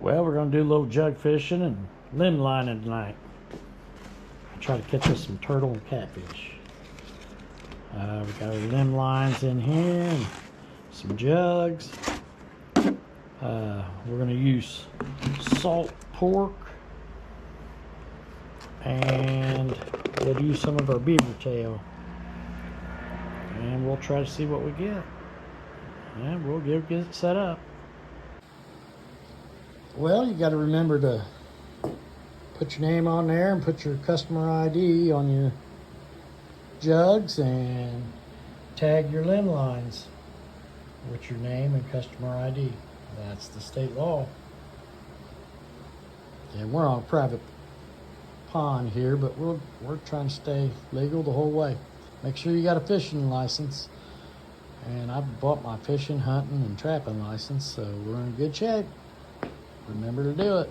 Well, we're going to do a little jug fishing and limb lining tonight. Try to catch us some turtle and catfish. We got our limb lines in here and some jugs. We're going to use salt pork, and we'll use some of our beaver tail, and we'll try to see what we get, and we'll get it set up. Well, you got to remember to put your name on there and put your customer ID on your jugs and tag your limb lines with your name and customer ID. That's the state law. And we're on a private pond here, but we're trying to stay legal the whole way. Make sure you got a fishing license. And I bought my fishing, hunting, and trapping license, so we're in good shape. Remember to do it.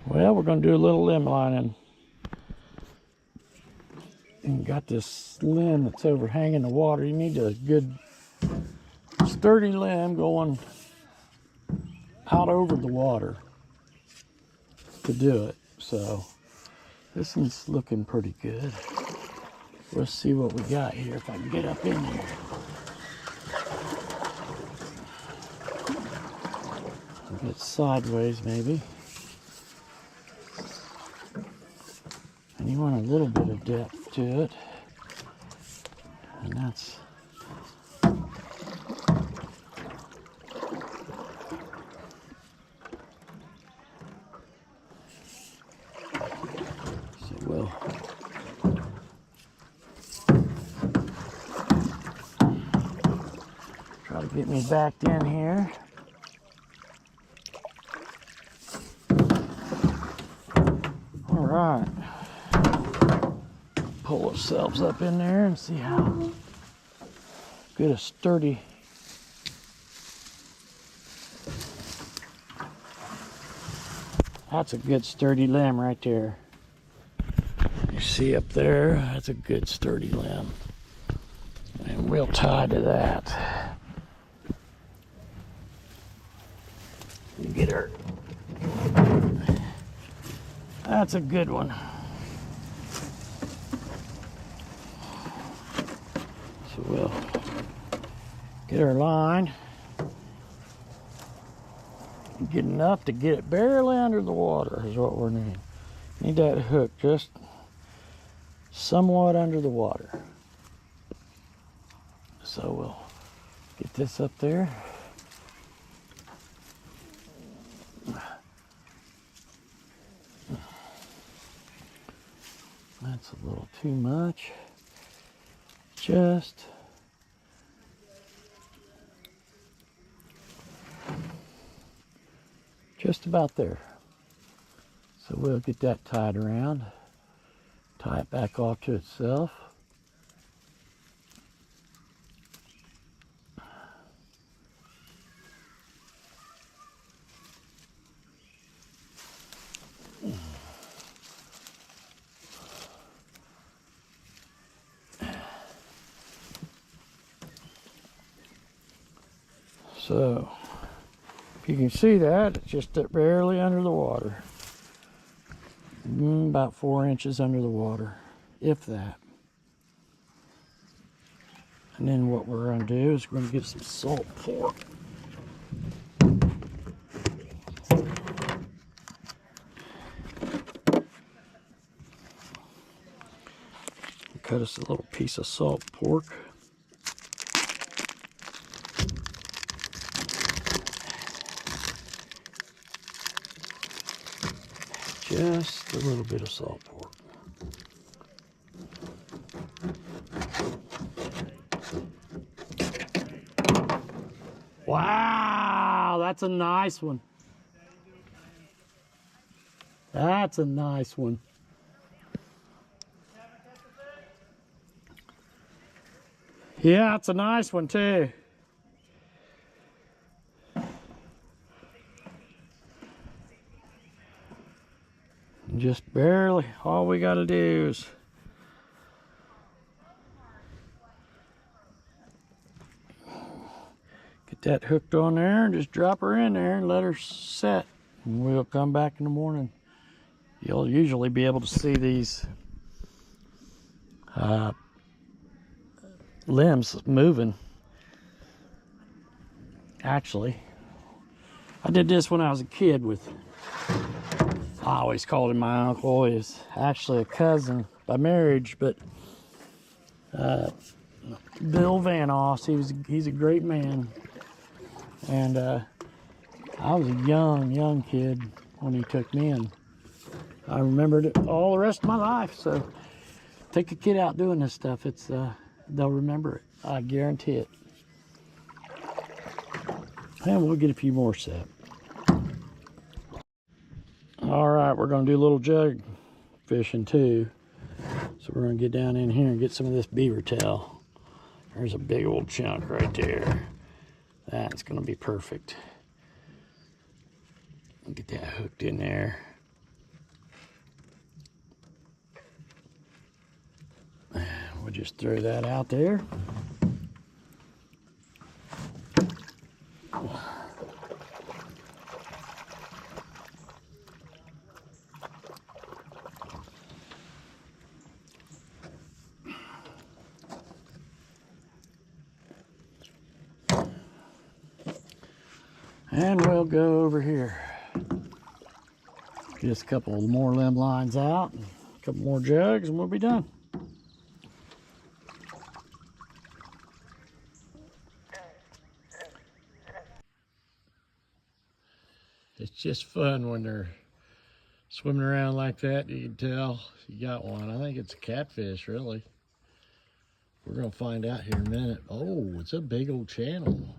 Well, we're going to do a little limb lining. And got this limb that's overhanging the water. You need a good sturdy limb going out over the water to do it. So this one's looking pretty good. Let's see what we got here if I can get up in here. Get sideways maybe. And you want a little bit of depth to it. And that's so we'll try to get me backed in here. All right. Pull ourselves up in there and see how good a sturdy that's a good sturdy limb right there. You see up there, that's a good sturdy limb, and we'll tie to that. You get her. That's a good one. So we'll get our line, get enough to get it barely under the water is what we're needing. Need that hook just somewhat under the water. So we'll get this up there. That's a little too much. Just about there. So we'll get that tied around, tie it back off to itself. So, if you can see that, it's just barely under the water. About 4 inches under the water, if that. And then what we're going to do is we're going to get some salt pork. Cut us a little piece of salt pork. Just a little bit of salt pork. Wow, that's a nice one. That's a nice one. Yeah, it's a nice one too. Just barely, all we got to do is Get that hooked on there and just drop her in there and let her set. And we'll come back in the morning. You'll usually be able to see these limbs moving. Actually, I did this when I was a kid with, I always called him my uncle. He's actually a cousin by marriage, but Bill Van Oss, he's a great man. And I was a young kid when he took me, and I remembered it all the rest of my life. So take a kid out doing this stuff, it's they'll remember it. I guarantee it. And we'll get a few more set. All right, we're gonna do a little jug fishing too. So we're gonna get down in here and get some of this beaver tail. There's a big old chunk right there. That's gonna be perfect. Get that hooked in there. We'll just throw that out there. And we'll go over here. Get us a couple more limb lines out, and a couple more jugs, and we'll be done. It's just fun when they're swimming around like that. You can tell you got one. I think it's a catfish, really. We're gonna find out here in a minute. Oh, it's a big old channel.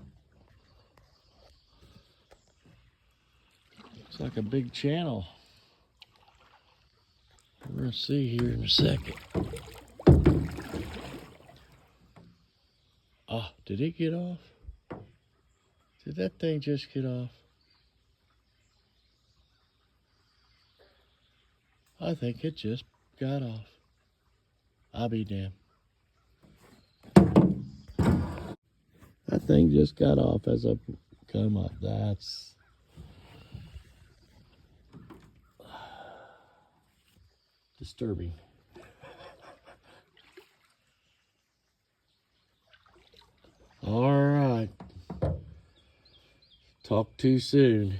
It's like a big channel. We're gonna see here in a second. Oh, did it get off? Did that thing just get off? I think it just got off. I'll be damned. That thing just got off as I come up. That's disturbing. All right. Talk too soon.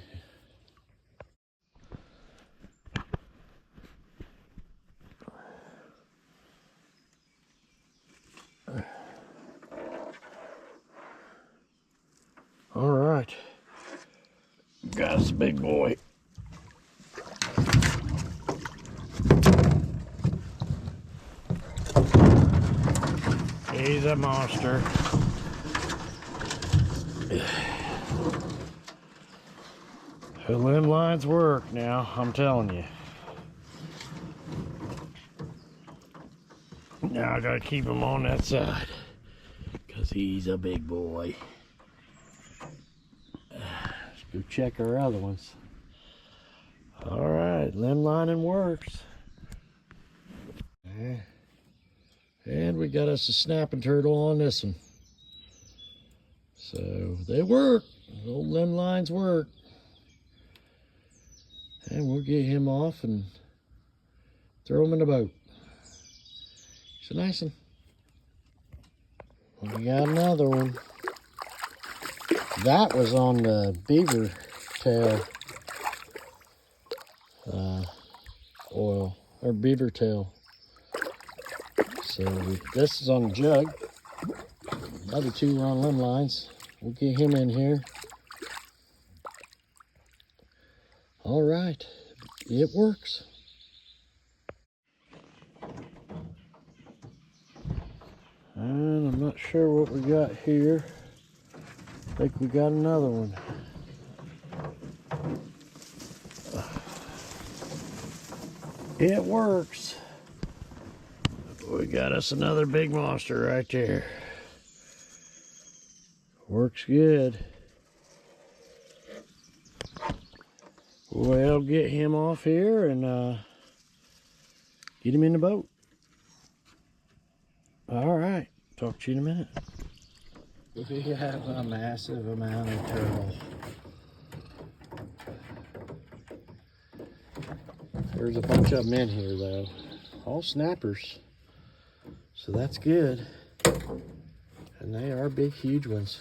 All right. Got us a big boy. He's a monster. The limb lines work now, I'm telling you. Now I gotta keep him on that side because he's a big boy. Let's go check our other ones. All right, limb lining works. And we got us a snapping turtle on this one. So they work. The old limb lines work. And we'll get him off and throw him in the boat. It's a nice one. We got another one. That was on the beaver tail oil, or beaver tail. So this is on the jug. The other two are on limb lines. We'll get him in here. All right, it works. And I'm not sure what we got here. I think we got another one. It works. We got us another big monster right there. Works good. Well, get him off here and get him in the boat. All right, talk to you in a minute. We have a massive amount of turtle. There's a bunch of them in here though. All snappers. So that's good. And they are big, huge ones.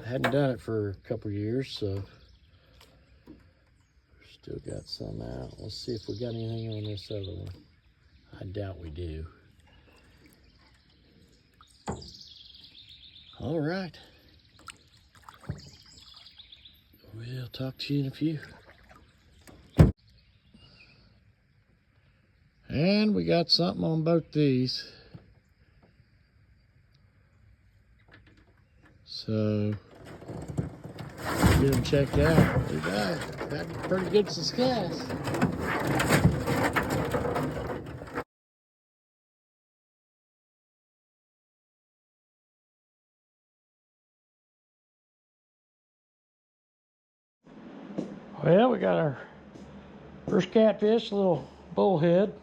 I hadn't done it for a couple years, so still got some out. Let's see if we got anything on this other one. I doubt we do. All right. We'll talk to you in a few. And we got something on both these. So, get them checked out. We got pretty good success. Well, we got our first catfish, a little bullhead.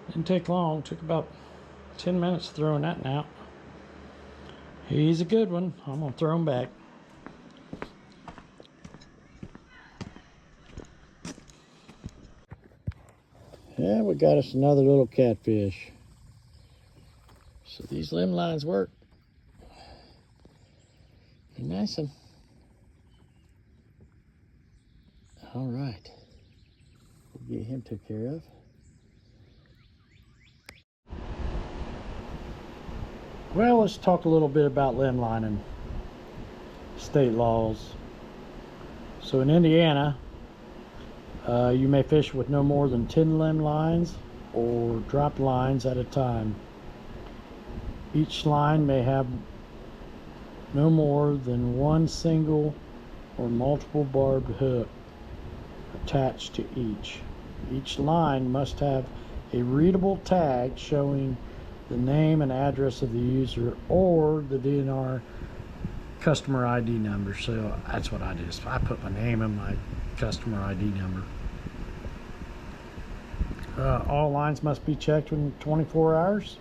Didn't take long, took about 10 minutes throwing that one out. He's a good one. I'm gonna throw him back. Yeah, we got us another little catfish. So these limb lines work. Be nice one. All right, we'll get him took care of. Well, let's talk a little bit about limb lining state laws. So in Indiana, you may fish with no more than 10 limb lines or drop lines at a time. Each line may have no more than one single or multiple barbed hook attached to each. Each line must have a readable tag showing the name and address of the user or the DNR customer ID number. So that's what I do. So I put my name and my customer ID number. All lines must be checked within 24 hours.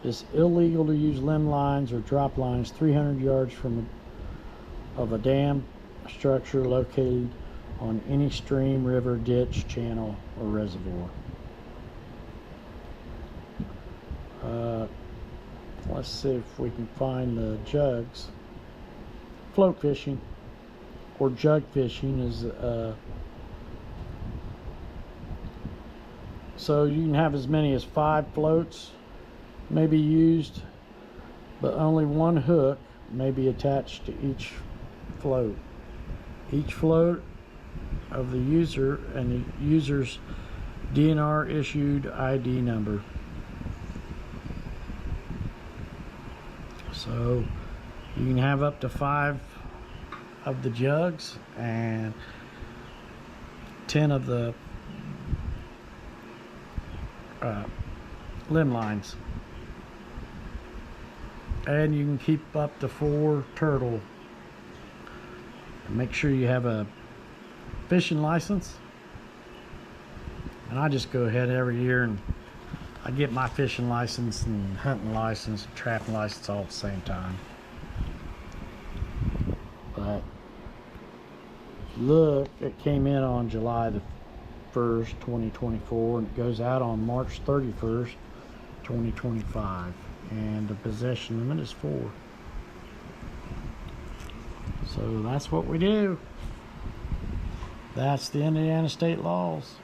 It's illegal to use limb lines or drop lines 300 yards of a dam structure located on any stream, river, ditch, channel, or reservoir. Let's see if we can find the jugs. Float fishing or jug fishing is so you can have as many as 5 floats may be used, but only one hook may be attached to each float. Each float of the user and the user's DNR issued ID number. So you can have up to 5 of the jugs and 10 of the limb lines. And you can keep up to 4 turtle. And make sure you have a fishing license. And I just go ahead every year and I get my fishing license and hunting license and trapping license all at the same time. But look, it came in on July the 1st, 2024, and it goes out on March 31st, 2025. And the possession limit is 4. So that's what we do. That's the Indiana state laws.